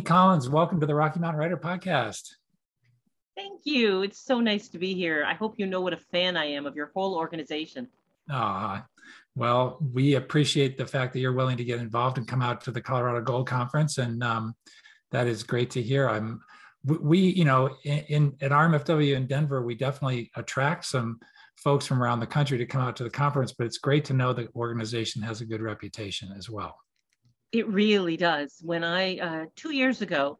Collins, welcome to the Rocky Mountain Writer Podcast. Thank you. It's so nice to be here. I hope you know what a fan I am of your whole organization. Well, we appreciate the fact that you're willing to get involved and come out to the Colorado Gold Conference, and that is great to hear. At RMFW in Denver, we definitely attract some folks from around the country to come out to the conference, but it's great to know the organization has a good reputation as well. It really does. When 2 years ago,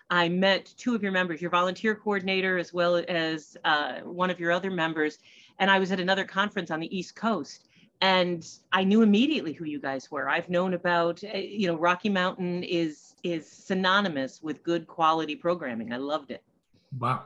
I met two of your members, your volunteer coordinator, as well as one of your other members. And I was at another conference on the East Coast. And I knew immediately who you guys were. I've known about, Rocky Mountain is synonymous with good quality programming. I loved it. Wow.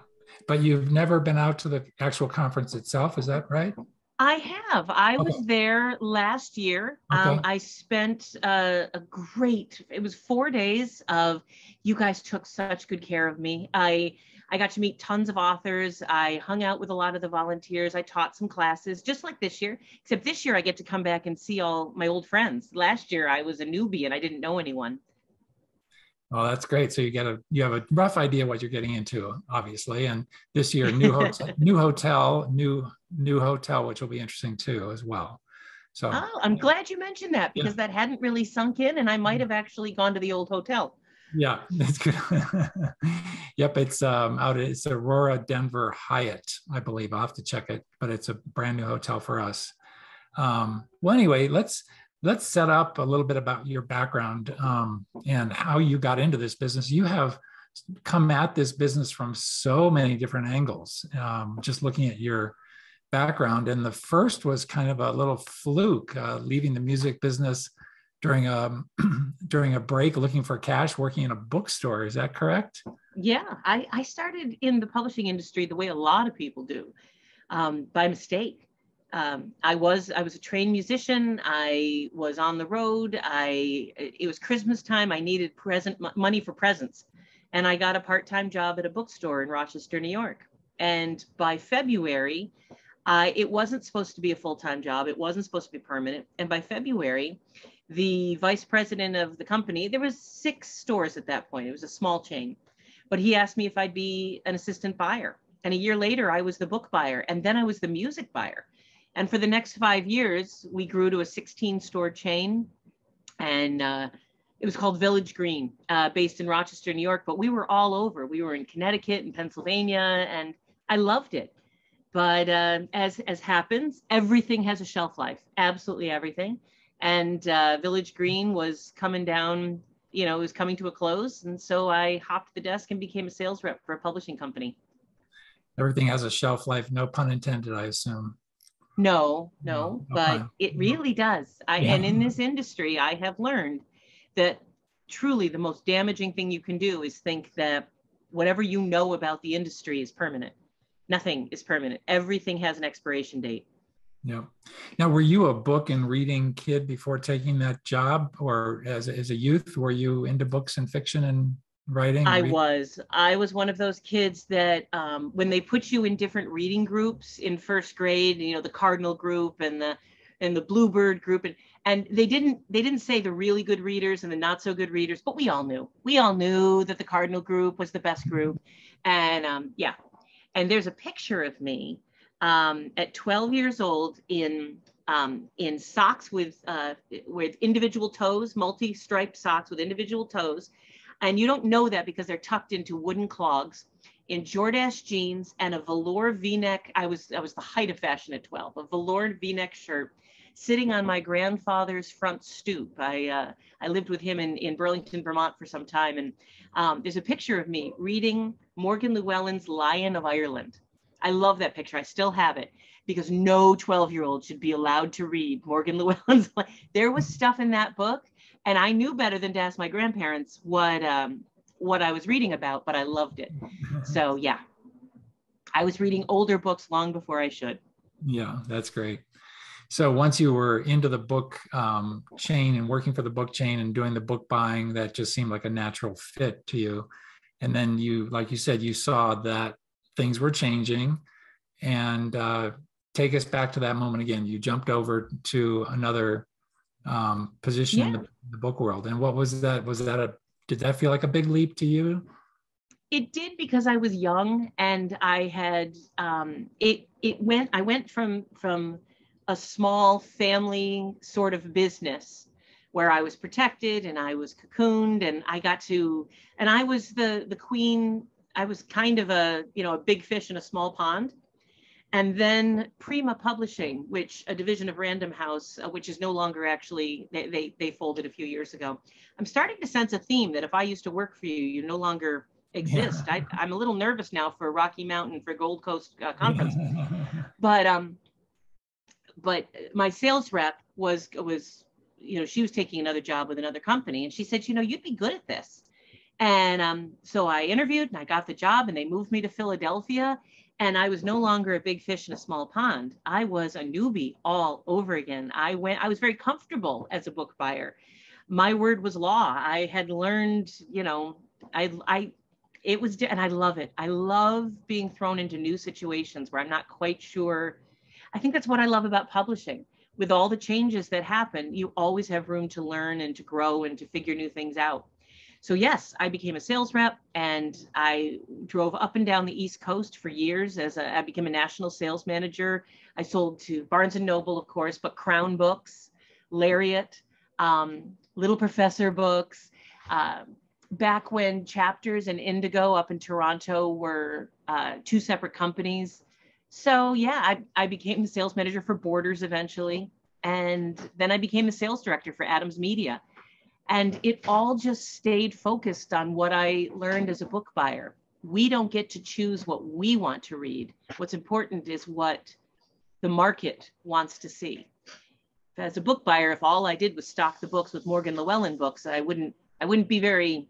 But you've never been out to the actual conference itself, is that right? I have. I was there last year. Okay. I spent it was 4 days of, you guys took such good care of me. I got to meet tons of authors. I hung out with a lot of the volunteers. I taught some classes, just like this year, except this year I get to come back and see all my old friends. Last year I was a newbie and I didn't know anyone. Oh, that's great. So you have a rough idea what you're getting into, obviously. And this year, new hotel, which will be interesting too, as well. So I'm glad you mentioned that, because that hadn't really sunk in, and I might have actually gone to the old hotel. Yeah, that's good. Yep, it's it's Aurora Denver Hyatt, I believe. I'll have to check it, but it's a brand new hotel for us. Well, anyway, let's set up a little bit about your background and how you got into this business. You have come at this business from so many different angles, just looking at your background. And the first was kind of a little fluke, leaving the music business during a break, looking for cash, working in a bookstore. Is that correct? Yeah, I started in the publishing industry the way a lot of people do, by mistake. I was a trained musician. I was on the road. It was Christmas time. I needed money for presents. And I got a part-time job at a bookstore in Rochester, New York. And by February, it wasn't supposed to be a full-time job. It wasn't supposed to be permanent. And by February, the vice president of the company, there was 6 stores at that point. It was a small chain, but he asked me if I'd be an assistant buyer. And a year later, I was the book buyer. And then I was the music buyer. And for the next 5 years, we grew to a 16-store chain, and it was called Village Green, based in Rochester, New York. But we were all over. We were in Connecticut and Pennsylvania, and I loved it. But as happens, everything has a shelf life, absolutely everything. And Village Green was coming down, it was coming to a close. And so I hopped the desk and became a sales rep for a publishing company. Everything has a shelf life, no pun intended, I assume. No, but it really does. And in this industry, I have learned that truly the most damaging thing you can do is think that whatever you know about the industry is permanent. Nothing is permanent. Everything has an expiration date. Yeah. Now, were you a book and reading kid before taking that job, or as a youth, were you into books and fiction and writing? I was one of those kids that when they put you in different reading groups in first grade, the Cardinal group and the Bluebird group, and they didn't say the really good readers and the not so good readers, but we all knew that the Cardinal group was the best group. And and there's a picture of me at 12 years old in socks with individual toes, multi-striped socks with individual toes. And you don't know that because they're tucked into wooden clogs, in Jordache jeans and a velour V-neck. I was the height of fashion at 12, a velour V-neck shirt, sitting on my grandfather's front stoop. I lived with him in Burlington, Vermont for some time. And there's a picture of me reading Morgan Llewellyn's Lion of Ireland. I love that picture. I still have it, because no 12-year-old should be allowed to read Morgan Llewellyn's. There was stuff in that book, and I knew better than to ask my grandparents what I was reading about, but I loved it. So yeah, I was reading older books long before I should. Yeah, that's great. So once you were into the book chain and working for the book chain and doing the book buying, that just seemed like a natural fit to you. And then you, like you said, you saw that things were changing. And take us back to that moment again. You jumped over to another position in the book world. And what was that? Was that a Did that feel like a big leap to you? It did, because I was young, and I had I went from a small family sort of business where I was protected and I was cocooned, and I was the queen. I was kind of a big fish in a small pond. And then Prima Publishing, which a division of Random House, which is no longer actually, they folded a few years ago. I'm starting to sense a theme that if I used to work for you, you no longer exist. Yeah. I'm a little nervous now for Rocky Mountain, for Gold Coast Conference. Yeah. But my sales rep was she was taking another job with another company, and she said, you'd be good at this. And so I interviewed and I got the job, and they moved me to Philadelphia. And I was no longer a big fish in a small pond. I was a newbie all over again. I was very comfortable as a book buyer. My word was law. I had learned, and I love it. I love being thrown into new situations where I'm not quite sure. I think that's what I love about publishing. With all the changes that happen, you always have room to learn and to grow and to figure new things out. So yes, I became a sales rep, and I drove up and down the East Coast for years. I became a national sales manager. I sold to Barnes and Noble, of course, but Crown Books, Lariat, Little Professor Books. Back when Chapters and Indigo up in Toronto were two separate companies. So yeah, I became the sales manager for Borders eventually. And then I became the sales director for Adams Media. And it all just stayed focused on what I learned as a book buyer. We don't get to choose what we want to read. What's important is what the market wants to see. As a book buyer, if all I did was stock the books with Morgan Llewellyn books, I wouldn't be very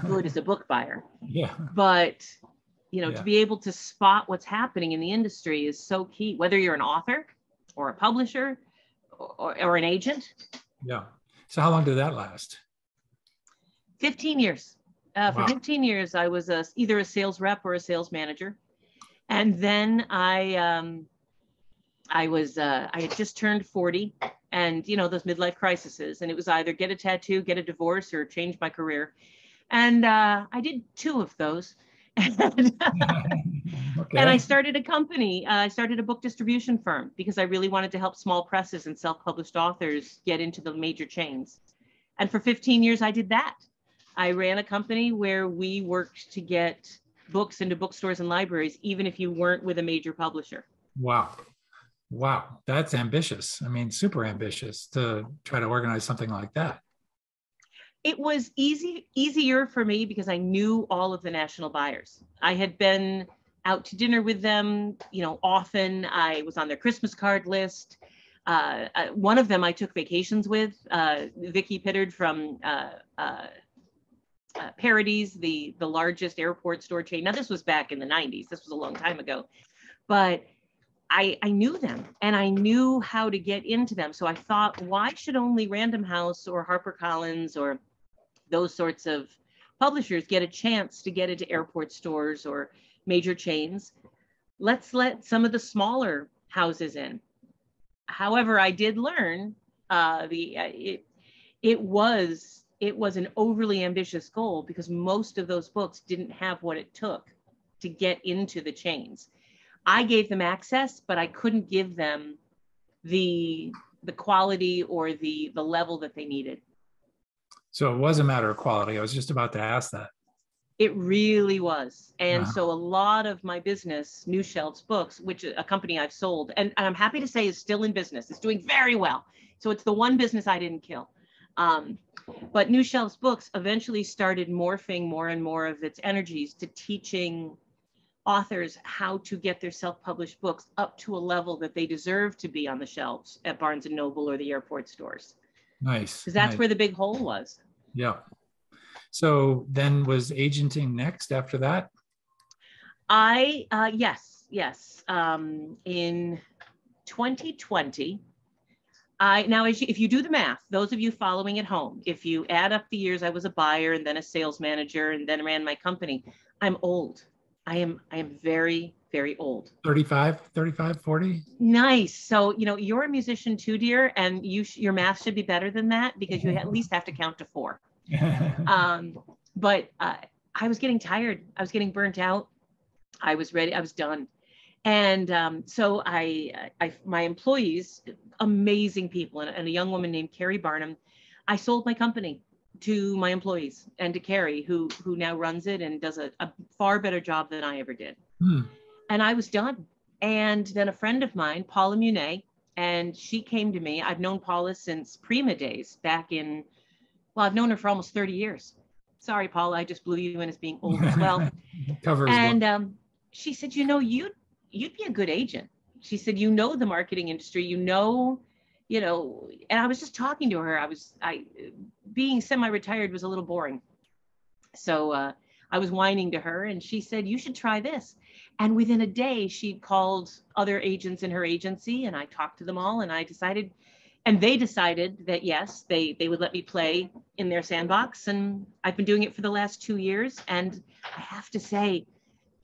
good as a book buyer. Yeah. But to be able to spot what's happening in the industry is so key, whether you're an author or a publisher or an agent. Yeah. So how long did that last? 15 years. Wow. For 15 years, I was either a sales rep or a sales manager. And then I had just turned 40, and those midlife crises, and it was either get a tattoo, get a divorce, or change my career. And I did two of those. Okay. And I started a company. I started a book distribution firm because I really wanted to help small presses and self-published authors get into the major chains. And for 15 years, I did that. I ran a company where we worked to get books into bookstores and libraries, even if you weren't with a major publisher. Wow. Wow. That's ambitious. I mean, super ambitious to try to organize something like that. It was easier for me because I knew all of the national buyers. I had been out to dinner with them, often. I was on their Christmas card list. One of them I took vacations with, Vicki Pittard from Parodies, the largest airport store chain. Now, this was back in the 90s. This was a long time ago. But I knew them, and I knew how to get into them. So I thought, why should only Random House or HarperCollins or those sorts of publishers get a chance to get into airport stores or major chains? Let's let some of the smaller houses in. However, I did learn it was an overly ambitious goal because most of those books didn't have what it took to get into the chains. I gave them access, but I couldn't give them the quality or the level that they needed. So it was a matter of quality. I was just about to ask that. It really was. And so a lot of my business, New Shelves Books, which a company I've sold, and I'm happy to say is still in business. It's doing very well. So it's the one business I didn't kill. But New Shelves Books eventually started morphing more and more of its energies to teaching authors how to get their self-published books up to a level that they deserve to be on the shelves at Barnes and Noble or the airport stores. Nice. Because that's where the big hole was. Yeah. So then was agenting next after that? Yes. In 2020, if you do the math, those of you following at home, if you add up the years I was a buyer and then a sales manager and then ran my company, I'm old. I am very, very old. 35, 40? Nice. So, you're a musician too, dear, and your math should be better than that because you at least have to count to 4. But I was getting tired. I was getting burnt out. I was ready. I was done. And so my employees, amazing people, and a young woman named Carrie Barnum, I sold my company to my employees and to Carrie, who now runs it and does a far better job than I ever did. And I was done. And then a friend of mine, Paula Munet, and she came to me. I've known Paula since Prima days back in, well, I've known her for almost 30 years. Sorry, Paula, I just blew you in as being old as well. And she said, you know, you'd be a good agent. She said, you know, the marketing industry, you know, and I was just talking to her. Being semi-retired was a little boring. So I was whining to her and she said, you should try this. And within a day, she called other agents in her agency and I talked to them all and they decided that yes, they would let me play in their sandbox. And I've been doing it for the last 2 years. And I have to say,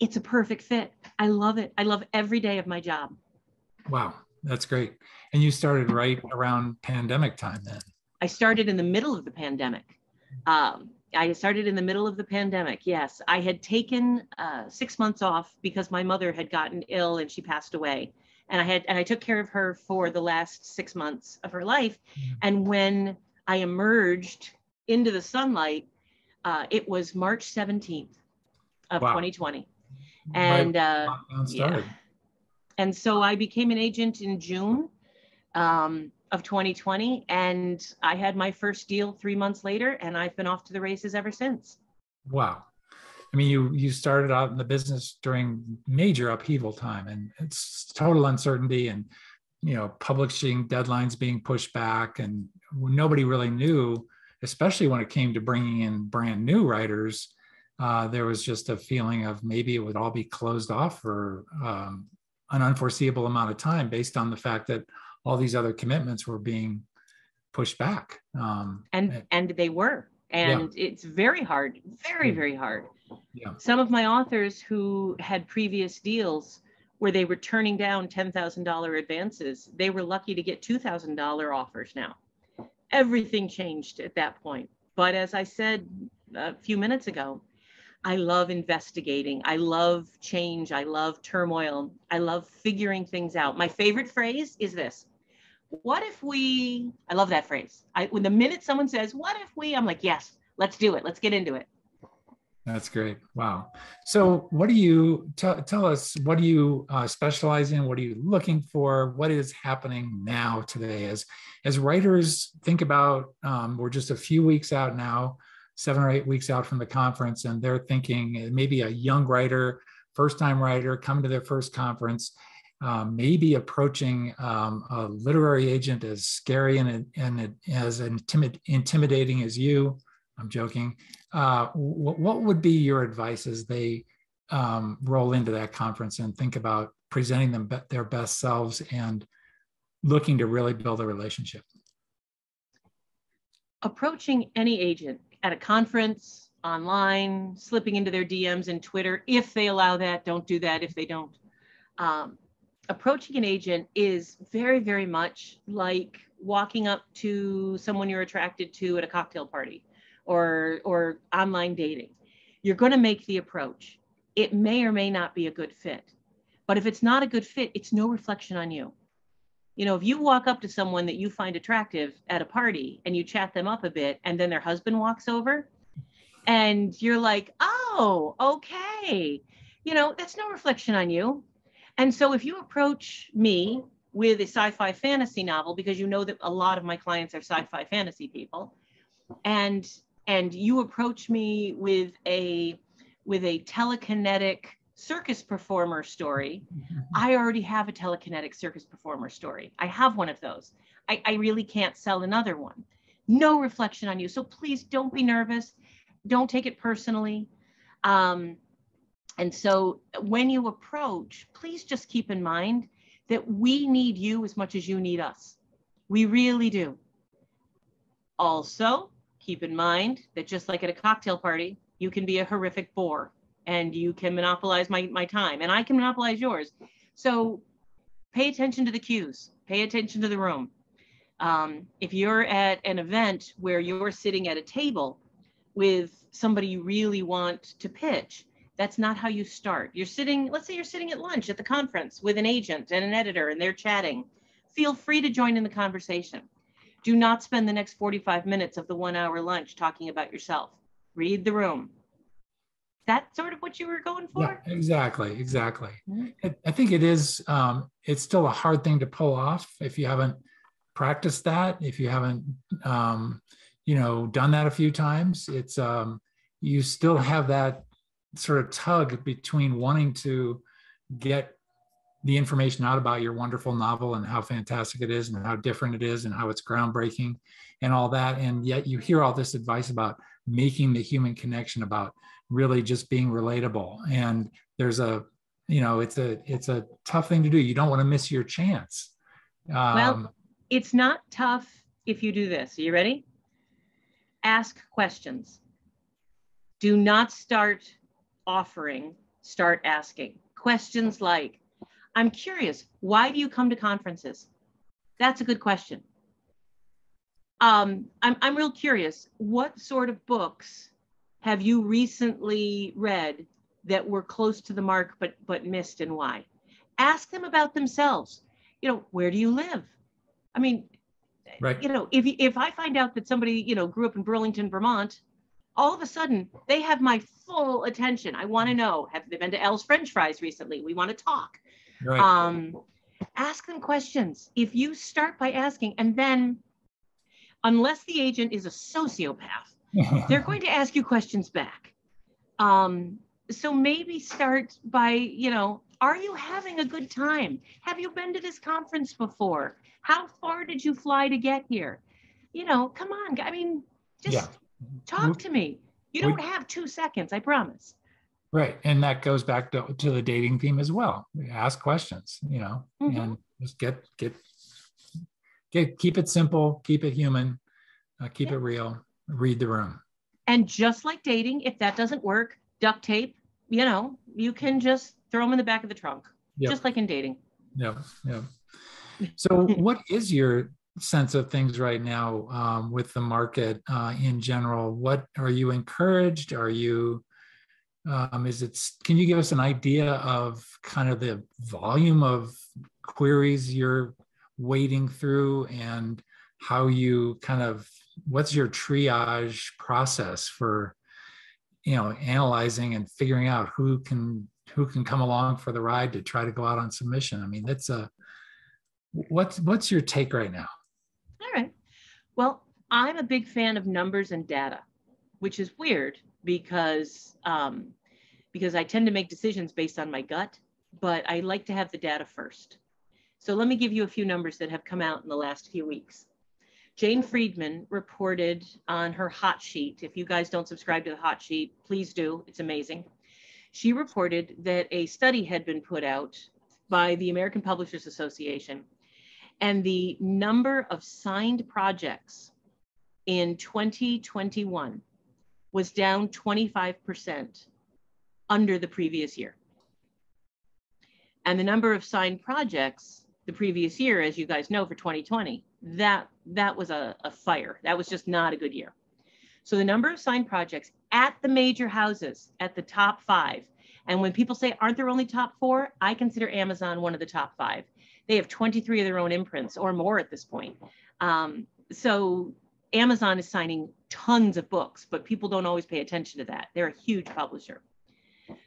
it's a perfect fit. I love it. I love every day of my job. Wow, that's great. And you started right around pandemic time then? I started in the middle of the pandemic. Yes. I had taken 6 months off because my mother had gotten ill and she passed away. And I took care of her for the last 6 months of her life. And when I emerged into the sunlight, it was March 17th of 2020. And yeah. And so I became an agent in June of 2020, and I had my first deal 3 months later, and I've been off to the races ever since. Wow. I mean, you started out in the business during major upheaval time, and it's total uncertainty, and publishing deadlines being pushed back, and nobody really knew, especially when it came to bringing in brand new writers. There was just a feeling of maybe it would all be closed off for an unforeseeable amount of time based on the fact that all these other commitments were being pushed back. And they were. And it's very hard, very hard. Yeah. Some of my authors who had previous deals where they were turning down $10,000 advances, they were lucky to get $2,000 offers now. Everything changed at that point. But as I said a few minutes ago, I love investigating. I love change. I love turmoil. I love figuring things out. My favorite phrase is this. I love that phrase. When the minute someone says, what if we, I'm like, yes, let's do it. Let's get into it. That's great. Wow. So what do you, tell us, what do you specialize in? What are you looking for? What is happening now today as writers think about, we're just a few weeks out now, 7 or 8 weeks out from the conference, and they're thinking maybe a young writer, first-time writer coming to their first conference, maybe approaching a literary agent as scary and as intimidating as you. I'm joking. What would be your advice as they roll into that conference and think about presenting them their best selves and looking to really build a relationship? Approaching any agent at a conference, online, slipping into their DMs and Twitter, if they allow that, don't do that if they don't. Approaching an agent is very, very much like walking up to someone you're attracted to at a cocktail party or online dating. You're going to make the approach. It may or may not be a good fit. But if it's not a good fit, it's no reflection on you. If you walk up to someone that you find attractive at a party and you chat them up a bit and then their husband walks over and you're like, oh, okay. That's no reflection on you. And so if you approach me with a sci-fi fantasy novel, because you know that a lot of my clients are sci-fi fantasy people, and you approach me with a telekinetic circus performer story, I already have a telekinetic circus performer story. I have one of those. I really can't sell another one. No reflection on you. So please don't be nervous. Don't take it personally. And so when you approach, please just keep in mind that we need you as much as you need us. We really do. Also, keep in mind that just like at a cocktail party, you can be a horrific bore and you can monopolize my time and I can monopolize yours. So pay attention to the cues, pay attention to the room. If you're at an event where you're sitting at a table with somebody you really want to pitch, that's not how you start. You're sitting, let's say you're sitting at lunch at the conference with an agent and an editor and they're chatting. Feel free to join in the conversation. Do not spend the next 45 minutes of the 1 hour lunch talking about yourself. Read the room. That's sort of what you were going for? Yeah, exactly. Mm-hmm. I think it is, it's still a hard thing to pull off if you haven't practiced that, if you haven't, done that a few times. It's, you still have that sort of tug between wanting to get the information out about your wonderful novel and how fantastic it is and how different it is and how it's groundbreaking and all that. And yet you hear all this advice about making the human connection, about really just being relatable. And there's it's a tough thing to do. You don't want to miss your chance. Well, it's not tough if you do this. Are you ready? Ask questions. Do not start offering, start asking. Questions like, I'm curious, why do you come to conferences? That's a good question. I'm real curious, what sort of books have you recently read that were close to the mark but missed, and why? Ask them about themselves. Where do you live? I mean, right. If I find out that somebody, grew up in Burlington, Vermont, all of a sudden they have my full attention. I want to know, have they been to Al's French Fries recently? We want to talk. Right. Ask them questions. If you start by asking, and then unless the agent is a sociopath, they're going to ask you questions back. So maybe start by, are you having a good time? Have you been to this conference before? How far did you fly to get here? Come on. I mean, just talk to me. You don't have 2 seconds, I promise. Right. And that goes back to the dating theme as well. Ask questions, Mm-hmm. and just keep it simple, keep it human, keep it real, read the room. And just like dating, if that doesn't work, duct tape, you can just throw them in the back of the trunk, just like in dating. Yeah. So what is your sense of things right now with the market in general? What are you encouraged? Are you, can you give us an idea of kind of the volume of queries you're wading through, and how you what's your triage process for, analyzing and figuring out who can come along for the ride to try to go out on submission? I mean, what's your take right now? All right. Well, I'm a big fan of numbers and data, which is weird because I tend to make decisions based on my gut, but I like to have the data first. So let me give you a few numbers that have come out in the last few weeks. Jane Friedman reported on her hot sheet. If you guys don't subscribe to the hot sheet, please do. It's amazing. She reported that a study had been put out by the American Publishers Association, and the number of signed projects in 2021 was down 25% under the previous year. And the number of signed projects the previous year, as you guys know, for 2020, that was a fire. That was just not a good year. So the number of signed projects at the major houses, at the top 5, and when people say, aren't there only top 4? I consider Amazon one of the top 5. They have 23 of their own imprints or more at this point. So Amazon is signing tons of books, but people don't always pay attention to that. They're a huge publisher.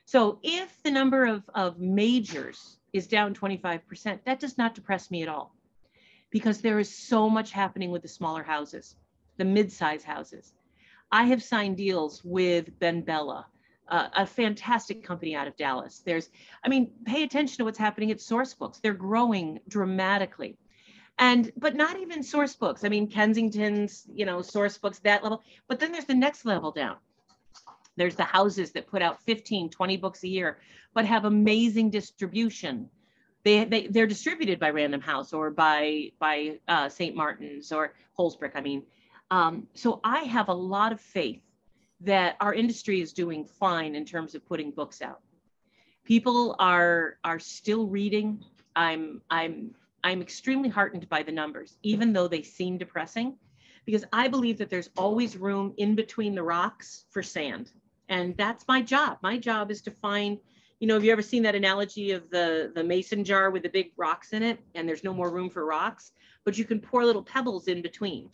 So if the number of majors is down 25%, that does not depress me at all, because there is so much happening with the smaller houses, the mid-size houses. I have signed deals with Ben Bella, a fantastic company out of Dallas. Pay attention to what's happening at Source Books. They're growing dramatically. But not even Source Books. Kensington's, Source Books, that level. But then there's the next level down. There's the houses that put out 15, 20 books a year, but have amazing distribution. They're distributed by Random House or by St. Martin's or Holzbrook. So I have a lot of faith that our industry is doing fine in terms of putting books out. People are still reading. I'm extremely heartened by the numbers, even though they seem depressing. because I believe that there's always room in between the rocks for sand. And that's my job. My job is to find, have you ever seen that analogy of the mason jar with the big rocks in it, and there's no more room for rocks, but you can pour little pebbles in between,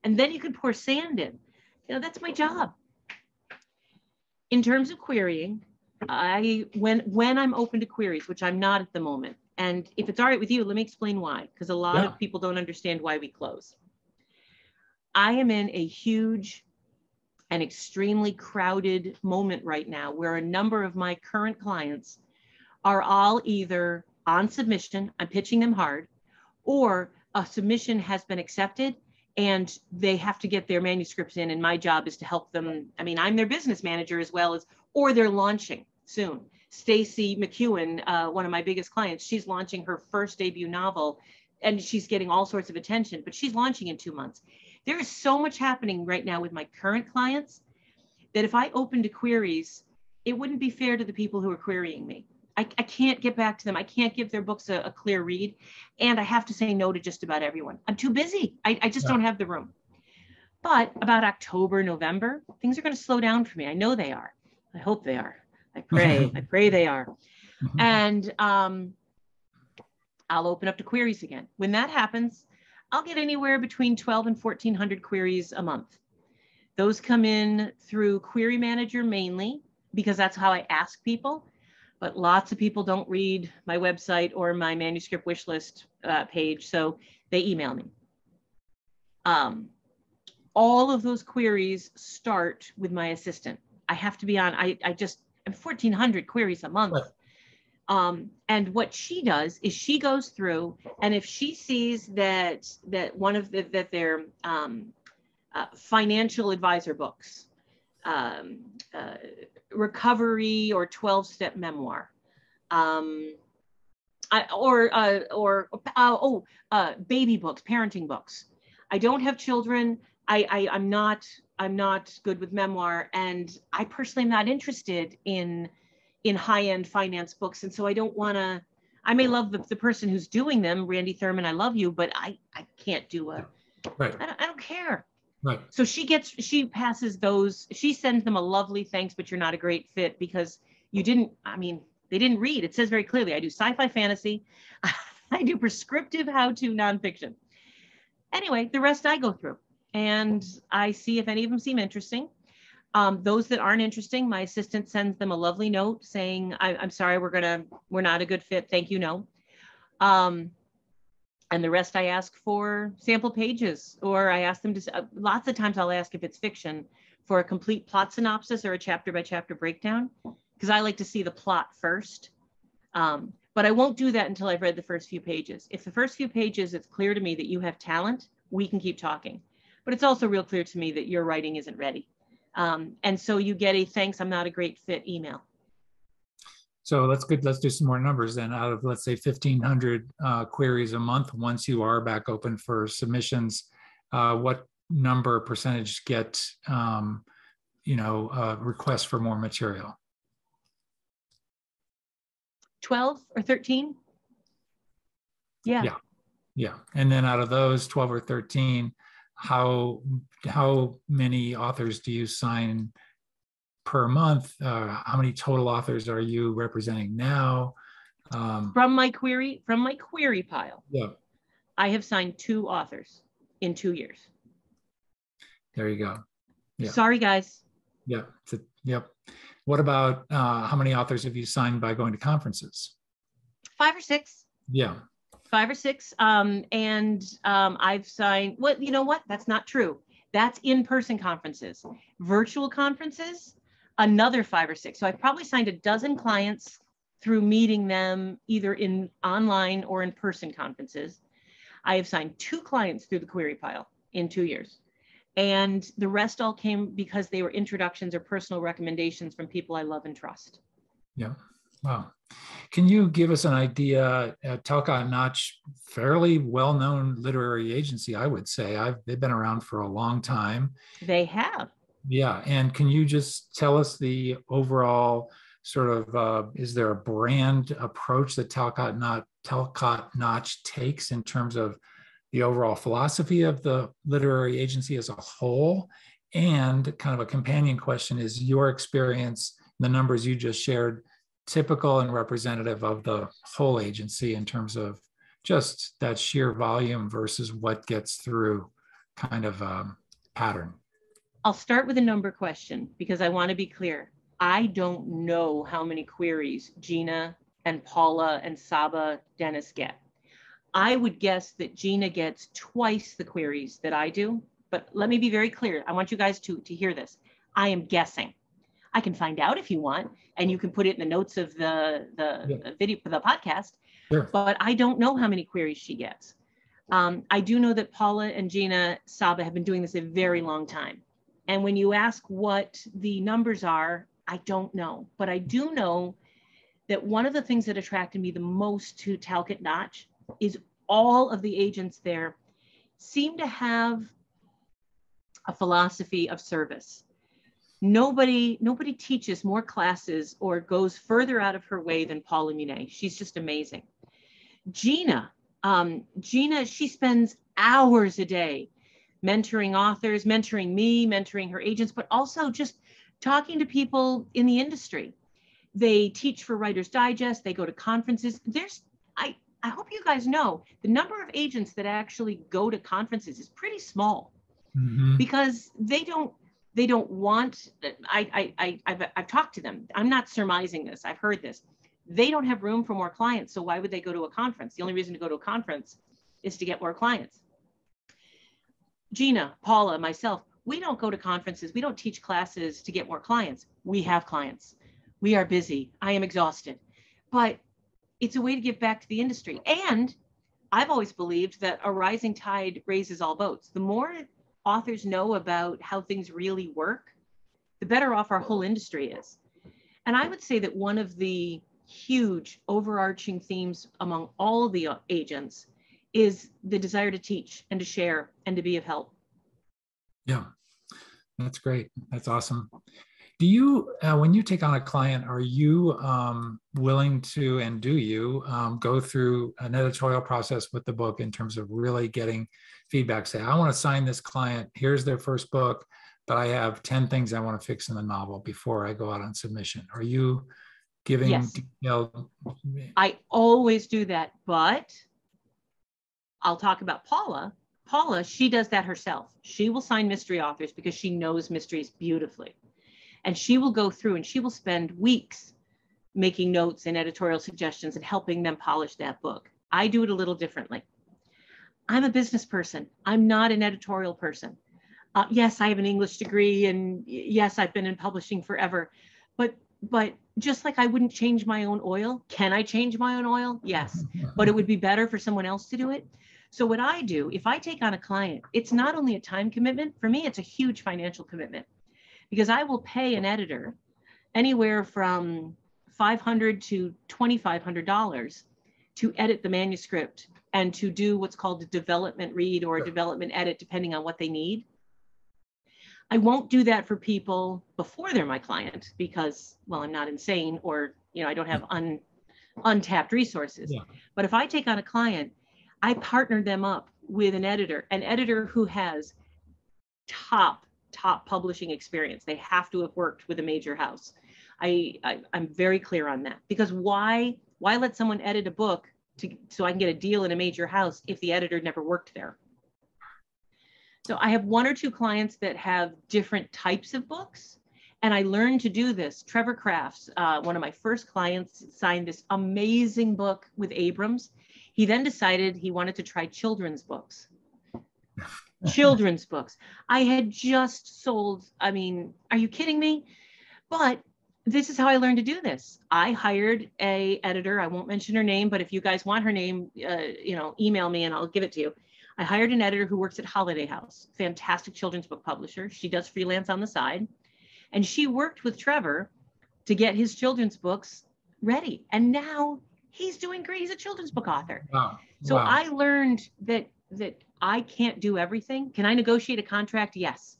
and then you can pour sand in. That's my job. In terms of querying, when I'm open to queries, which I'm not at the moment, and if it's all right with you, let me explain why, because a lot of people don't understand why we close. I am in a huge and extremely crowded moment right now where a number of my current clients are all either on submission, I'm pitching them hard, or a submission has been accepted and they have to get their manuscripts in, and my job is to help them. I mean, I'm their business manager as well as, or they're launching soon. Stacy McEwen, one of my biggest clients, she's launching her first debut novel and she's getting all sorts of attention, but she's launching in 2 months. There is so much happening right now with my current clients that if I open to queries, it wouldn't be fair to the people who are querying me. I can't get back to them. I can't give their books a clear read. And I have to say no to just about everyone. I'm too busy. I just don't have the room. But about October, November, things are going to slow down for me. I know they are. I hope they are. I pray they are. And I'll open up to queries again. When that happens, I'll get anywhere between 12 and 1,400 queries a month. Those come in through Query Manager mainly, because that's how I ask people. But lots of people don't read my website or my manuscript wish list page, so they email me. All of those queries start with my assistant. I have to be on, I'm 1,400 queries a month. Right. And what she does is she goes through, and if she sees that one of their financial advisor books, recovery or 12-step memoir, baby books, parenting books. I don't have children. I'm not good with memoir, and I personally am not interested in high-end finance books, and so I don't want to. I may love the person who's doing them, Randy Thurman. I love you, but I can't do a. Right. I don't care. Right. So she passes those. She sends them a lovely thanks, but you're not a great fit because you didn't. I mean, they didn't read. It says very clearly, I do sci-fi fantasy. I do prescriptive how-to nonfiction. Anyway, the rest I go through and I see if any of them seem interesting. Those that aren't interesting, my assistant sends them a lovely note saying, I'm sorry, we're not a good fit. Thank you, no. And the rest I ask for sample pages, or I ask them to, lots of times I'll ask if it's fiction for a complete plot synopsis or a chapter by chapter breakdown, because I like to see the plot first. But I won't do that until I've read the first few pages. If the first few pages, it's clear to me that you have talent, we can keep talking. But it's also real clear to me that your writing isn't ready. And so you get a thanks, I'm not a great fit email. So let's do some more numbers then. Out of, let's say, 1,500 queries a month, once you are back open for submissions, what number percentage get requests for more material? 12 or 13. Yeah. And then out of those 12 or 13, how many authors do you sign per month? How many total authors are you representing now? From my query pile. Yeah. I have signed 2 authors in 2 years. There you go. Yeah. Sorry, guys. Yeah. Yep. What about how many authors have you signed by going to conferences? 5 or 6. Yeah. 5 or 6. I've signed, well, you know what? That's not true. That's in-person conferences. Virtual conferences, another 5 or 6. So I've probably signed a dozen clients through meeting them either in online or in-person conferences. I have signed 2 clients through the query pile in 2 years. And the rest all came because they were introductions or personal recommendations from people I love and trust. Yeah. Wow. Can you give us an idea? Talcott Notch, fairly well-known literary agency, I would say. They've been around for a long time. They have. Yeah. And can you just tell us the overall sort of, is there a brand approach that Talcott Notch takes in terms of the overall philosophy of the literary agency as a whole. And kind of a companion question, is your experience, the numbers you just shared, typical and representative of the whole agency in terms of just that sheer volume versus what gets through kind of pattern? I'll start with a number question because I want to be clear. I don't know how many queries Gina and Paula and Saba Dennis get. I would guess that Gina gets twice the queries that I do, but let me be very clear. I want you guys to hear this. I am guessing. I can find out if you want, and you can put it in the notes of the video, the podcast, Sure. but I don't know how many queries she gets. I do know that Paula and Gina Saba have been doing this a very long time. And when you ask what the numbers are, I don't know, but I do know that one of the things that attracted me the most to Talcott Notch is all of the agents there seem to have a philosophy of service. Nobody teaches more classes or goes further out of her way than Paula Munet. She's just amazing. Gina, she spends hours a day mentoring authors, mentoring me, mentoring her agents, but also just talking to people in the industry. They teach for Writer's Digest. They go to conferences. I hope you guys know the number of agents that actually go to conferences is pretty small because they don't want. I've talked to them. I'm not surmising this. I've heard this. They don't have room for more clients. So why would they go to a conference? The only reason to go to a conference is to get more clients. Gina, Paula, myself, we don't go to conferences. We don't teach classes to get more clients. We have clients. We are busy. I am exhausted. But it's a way to give back to the industry. And I've always believed that a rising tide raises all boats. The more authors know about how things really work, the better off our whole industry is. And I would say that one of the huge overarching themes among all the agents is the desire to teach and to share and to be of help. Yeah, that's great. That's awesome. Do you, when you take on a client, are you willing to, and do you go through an editorial process with the book in terms of really getting feedback? Say, I want to sign this client. Here's their first book, but I have 10 things I want to fix in the novel before I go out on submission. Are you giving? Yes. Detailed? I always do that, but I'll talk about Paula. Paula, she does that herself. She will sign mystery authors because she knows mysteries beautifully. And she will go through and she will spend weeks making notes and editorial suggestions and helping them polish that book. I do it a little differently. I'm a business person. I'm not an editorial person. Yes, I have an English degree, and yes, I've been in publishing forever. But just like I wouldn't change my own oil, can I change my own oil? Yes, but it would be better for someone else to do it. So what I do, if I take on a client, it's not only a time commitment. For me, it's a huge financial commitment, because I will pay an editor anywhere from $500 to $2,500 to edit the manuscript and to do what's called a development read or a development edit, depending on what they need. I won't do that for people before they're my client because, well, I'm not insane, or, I don't have untapped resources. Yeah. But if I take on a client, I partner them up with an editor who has top publishing experience. They have to have worked with a major house. I'm very clear on that, because why let someone edit a book so I can get a deal in a major house if the editor never worked there? So I have one or two clients that have different types of books, and I learned to do this. Trevor Crafts, one of my first clients, signed this amazing book with Abrams. He then decided he wanted to try children's books. Children's books. I had just sold, are you kidding me? But this is how I learned to do this. I hired a editor. I won't mention her name, but if you guys want her name, email me and I'll give it to you. I hired an editor who works at Holiday House, fantastic children's book publisher. She does freelance on the side. And she worked with Trevor to get his children's books ready. And now he's doing great. He's a children's book author. Wow. So wow. I learned that I can't do everything. Can I negotiate a contract? Yes.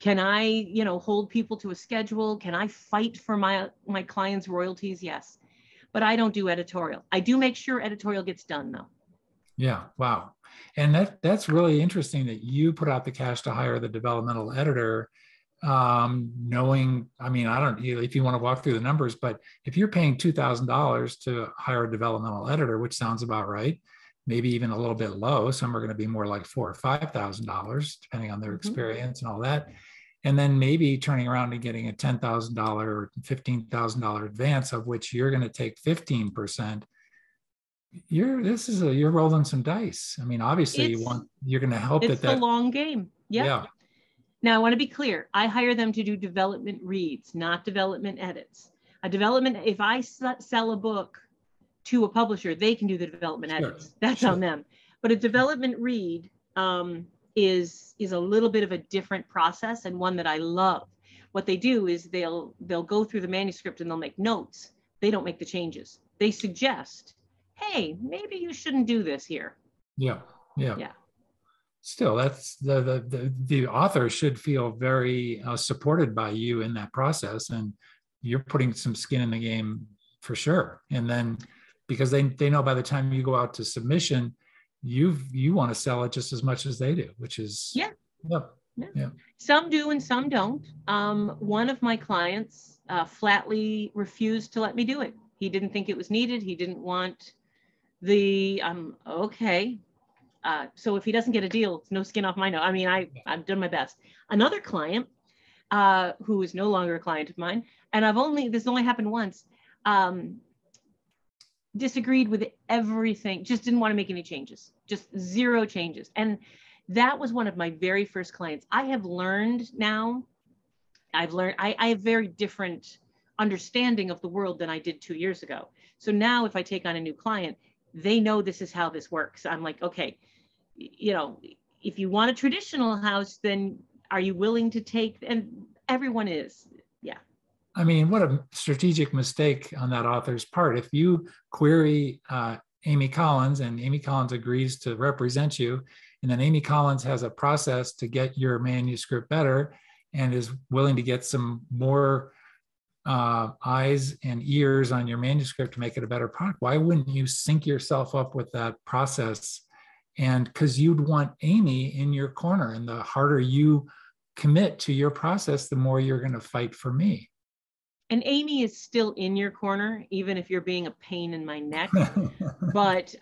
Can I, hold people to a schedule? Can I fight for my clients' royalties? Yes. But I don't do editorial. I do make sure editorial gets done, though. Yeah. Wow. And that's really interesting that you put out the cash to hire the developmental editor, knowing, I mean, I don't, if you want to walk through the numbers, but if you're paying $2,000 to hire a developmental editor, which sounds about right, maybe even a little bit low, some are going to be more like $4,000 or $5,000, depending on their experience and all that. And then maybe turning around and getting a $10,000 or $15,000 advance, of which you're going to take 15%. You're rolling some dice. I mean, obviously you're going to hope it's that the long game. Yep. Yeah. Now I want to be clear. I hire them to do development reads, not development edits. A development, if I sell a book to a publisher, they can do the development edits. That's on them. But a development read is a little bit of a different process, and one that I love. What they do is they'll go through the manuscript and they'll make notes. They don't make the changes. They suggest, hey, maybe you shouldn't do this here. Yeah. Still, that's the author should feel very supported by you in that process, and you're putting some skin in the game for sure. And then because they know by the time you go out to submission, you want to sell it just as much as they do, which is yeah. Some do and some don't. One of my clients flatly refused to let me do it. He didn't think it was needed. He didn't want the okay. So if he doesn't get a deal, it's no skin off my nose. I mean, I've done my best. Another client who is no longer a client of mine, and this only happened once, disagreed with everything, just didn't want to make any changes, just zero changes. And that was one of my very first clients. I have learned now, I have very different understanding of the world than I did 2 years ago. So now if I take on a new client, they know this is how this works. I'm like, okay, if you want a traditional house, then are you willing to take, and everyone is. Yeah. I mean, what a strategic mistake on that author's part. If you query Amy Collins and Amy Collins agrees to represent you, and then Amy Collins has a process to get your manuscript better and is willing to get some more eyes and ears on your manuscript to make it a better product, why wouldn't you sync yourself up with that process? And because you'd want Amy in your corner, and the harder you commit to your process, the more you're going to fight for me. And Amy is still in your corner, even if you're being a pain in my neck. But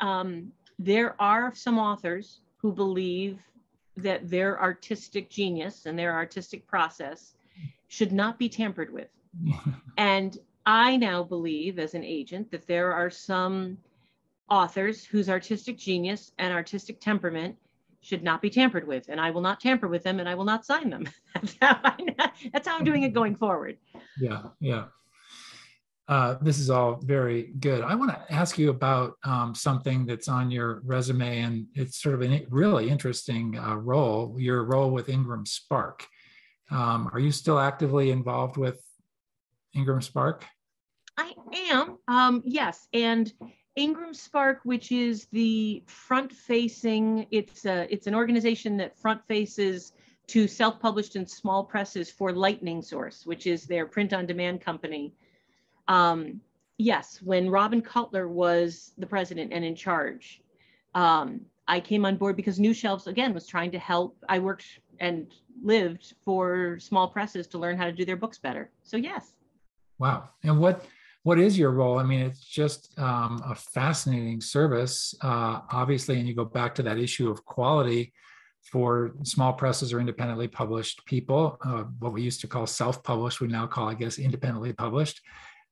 there are some authors who believe that their artistic genius and their artistic process should not be tampered with. And I now believe, as an agent, that there are some authors whose artistic genius and artistic temperament should not be tampered with, and I will not tamper with them, and I will not sign them. That's how I'm doing it going forward. Yeah. This is all very good. I want to ask you about something that's on your resume, and it's sort of a really interesting role, your role with Ingram Spark. Are you still actively involved with Ingram Spark? I am, yes. And Ingram Spark, which is the front-facing, it's an organization that front-faces to self-published and small presses for Lightning Source, which is their print-on-demand company. Yes, when Robin Cutler was the president and in charge, I came on board because New Shelves, again, was trying to help. I worked and lived for small presses to learn how to do their books better. So yes. Wow. And what is your role? I mean, it's just a fascinating service, obviously, and you go back to that issue of quality for small presses or independently published people, what we used to call self-published, we now call, I guess, independently published.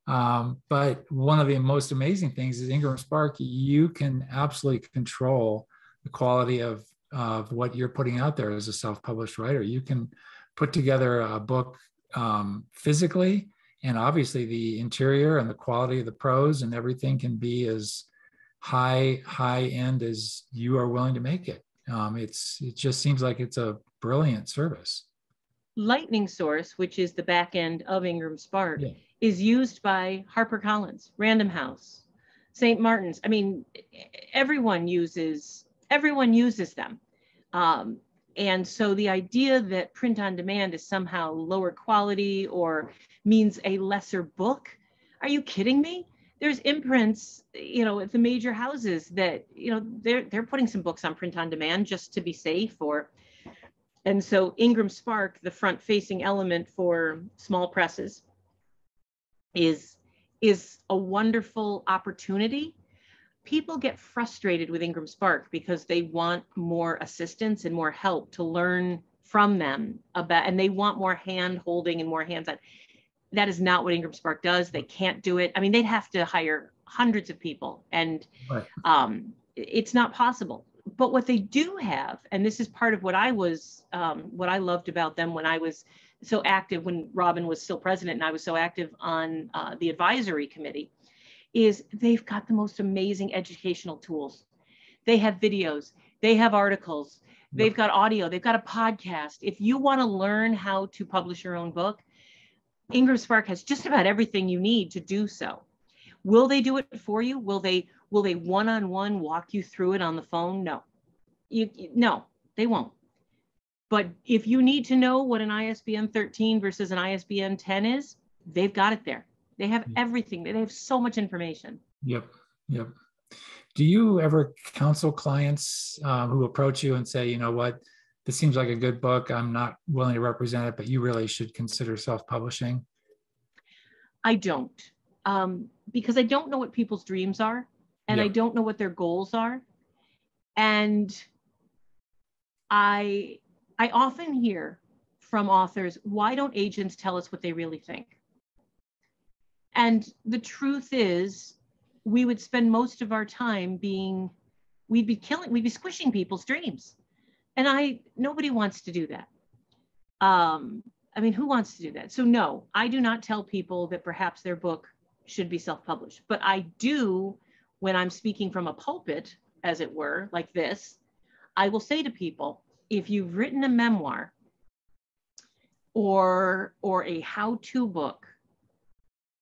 But one of the most amazing things is Ingram Spark, you can absolutely control the quality of what you're putting out there as a self-published writer. You can put together a book physically, and obviously the interior and the quality of the prose and everything can be as high end as you are willing to make it. It just seems like it's a brilliant service. Lightning Source, which is the back end of Ingram Spark, is used by HarperCollins, Random House, St. Martin's. I mean, everyone uses them. And so the idea that print on demand is somehow lower quality or means a lesser book, are you kidding me? there's imprints, at the major houses that, they're putting some books on print on demand just to be safe. And so Ingram Spark, the front facing element for small presses, is a wonderful opportunity. People get frustrated with Ingram Spark because they want more assistance and more help to learn from them and they want more hand holding and more hands on. That is not what Ingram Spark does. They can't do it. I mean, they'd have to hire hundreds of people, and right. It's not possible. But what they do have, and this is part of what I loved about them when I was so active, when Robin was still president and I was so active on the advisory committee, is they've got the most amazing educational tools. They have videos, they have articles, they've got audio, they've got a podcast. If you want to learn how to publish your own book, Ingram Spark has just about everything you need to do so. Will they do it for you? Will they one-on-one walk you through it on the phone? No. No, they won't. But if you need to know what an ISBN 13 versus an ISBN 10 is, they've got it there. They have everything. They have so much information. Yep. Do you ever counsel clients who approach you and say, you know what, this seems like a good book, I'm not willing to represent it, but you really should consider self-publishing? I don't, because I don't know what people's dreams are, and I don't know what their goals are. And I often hear from authors, why don't agents tell us what they really think? And the truth is, we would spend most of our time we'd be squishing people's dreams. And nobody wants to do that. I mean, who wants to do that? So no, I do not tell people that perhaps their book should be self-published, but I do, when I'm speaking from a pulpit, as it were, like this, I will say to people, if you've written a memoir or a how-to book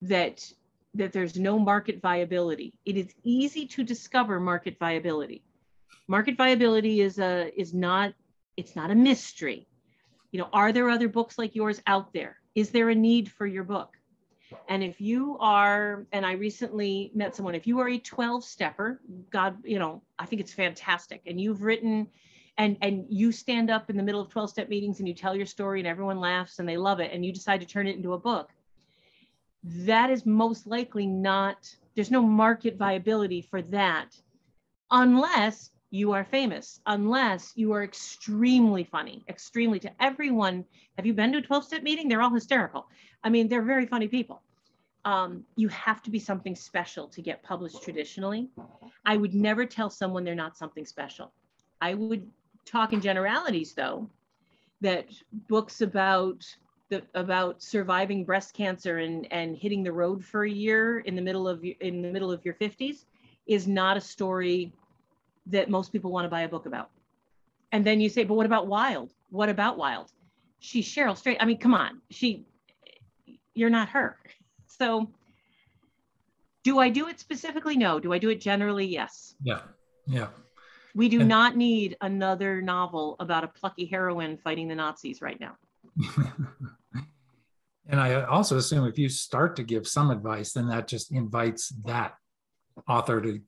that there's no market viability, it is easy to discover market viability. Market viability is not a mystery. Are there other books like yours out there? Is there a need for your book? And if you are, and I recently met someone, if you are a 12-stepper, God, I think it's fantastic. And you've written, and you stand up in the middle of 12-step meetings and you tell your story and everyone laughs and they love it, and you decide to turn it into a book. That is most likely there's no market viability for that, unless you are famous, unless you are extremely funny, extremely, to everyone. Have you been to a 12-step meeting? They're all hysterical. I mean, they're very funny people. You have to be something special to get published traditionally. I would never tell someone they're not something special. I would talk in generalities, though, that books about surviving breast cancer and hitting the road for a year in the middle of your 50s is not a story that most people want to buy a book about. And then you say, but what about Wild? What about Wild? She's Cheryl Strayed. I mean, come on, you're not her. So do I do it specifically? No. Do I do it generally? Yes. Yeah. We do not need another novel about a plucky heroine fighting the Nazis right now. And I also assume if you start to give some advice, then that just invites that author to,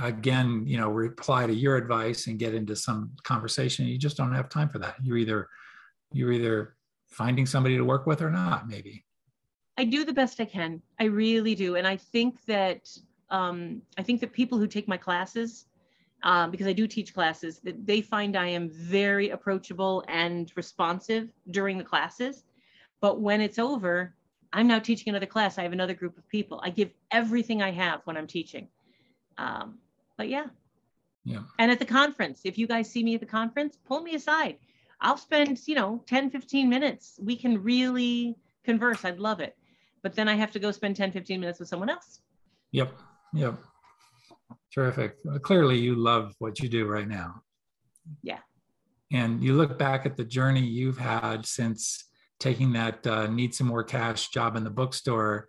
again, reply to your advice and get into some conversation. You just don't have time for that. You're either finding somebody to work with or not, maybe. I do the best I can. I really do. And I think that people who take my classes, because I do teach classes, that they find I am very approachable and responsive during the classes. But when it's over, I'm now teaching another class. I have another group of people. I give everything I have when I'm teaching. But yeah. And at the conference, if you guys see me at the conference, pull me aside. I'll spend, 10, 15 minutes. We can really converse. I'd love it. But then I have to go spend 10, 15 minutes with someone else. Yep. Terrific. Clearly you love what you do right now. Yeah. And you look back at the journey you've had since taking that need some more cash job in the bookstore,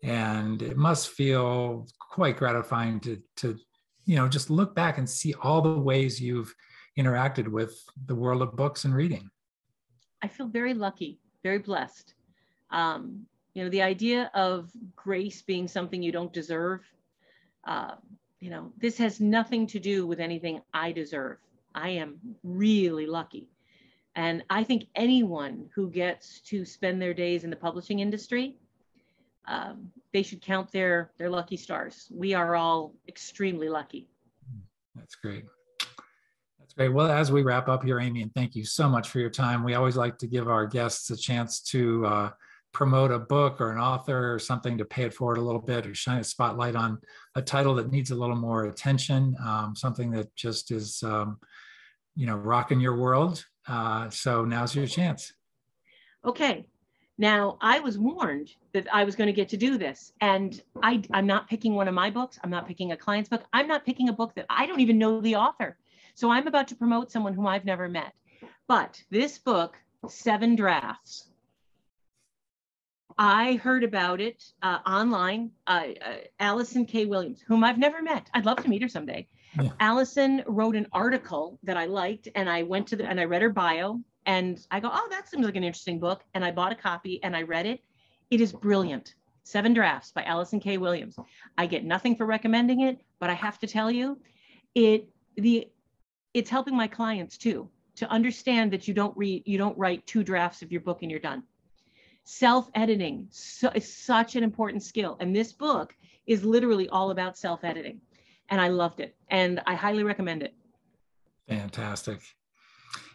and it must feel quite gratifying to just look back and see all the ways you've interacted with the world of books and reading. I feel very lucky, very blessed. You know, the idea of grace being something you don't deserve, you know, this has nothing to do with anything I deserve. I am really lucky. And I think anyone who gets to spend their days in the publishing industry, they should count their lucky stars. We are all extremely lucky. That's great. That's great. Well, as we wrap up here, Amy, and thank you so much for your time. We always like to give our guests a chance to promote a book or an author or something to pay it forward a little bit, or shine a spotlight on a title that needs a little more attention, something that just is, you know, rocking your world. So now's your chance. Okay. Now, I was warned that I was going to get to do this, and I'm not picking one of my books. I'm not picking a client's book. I'm not picking a book that I don't even know the author. So I'm about to promote someone whom I've never met. But this book, 7 Drafts, I heard about it online. Allison K. Williams, whom I've never met. I'd love to meet her someday. Yeah. Allison wrote an article that I liked, and I went to and I read her bio, and I go, oh, that seems like an interesting book. And I bought a copy and I read it. It is brilliant. 7 Drafts by Allison K. Williams. I get nothing for recommending it, but I have to tell you, it's helping my clients too, to understand that you don't write 2 drafts of your book and you're done. Self-editing is such an important skill. And this book is literally all about self-editing. And I loved it. And I highly recommend it. Fantastic.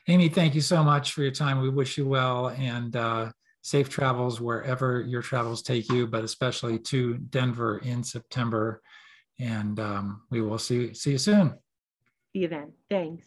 Amy, thank you so much for your time. We wish you well, and safe travels wherever your travels take you, but especially to Denver in September. And we will see you soon. See you then. Thanks.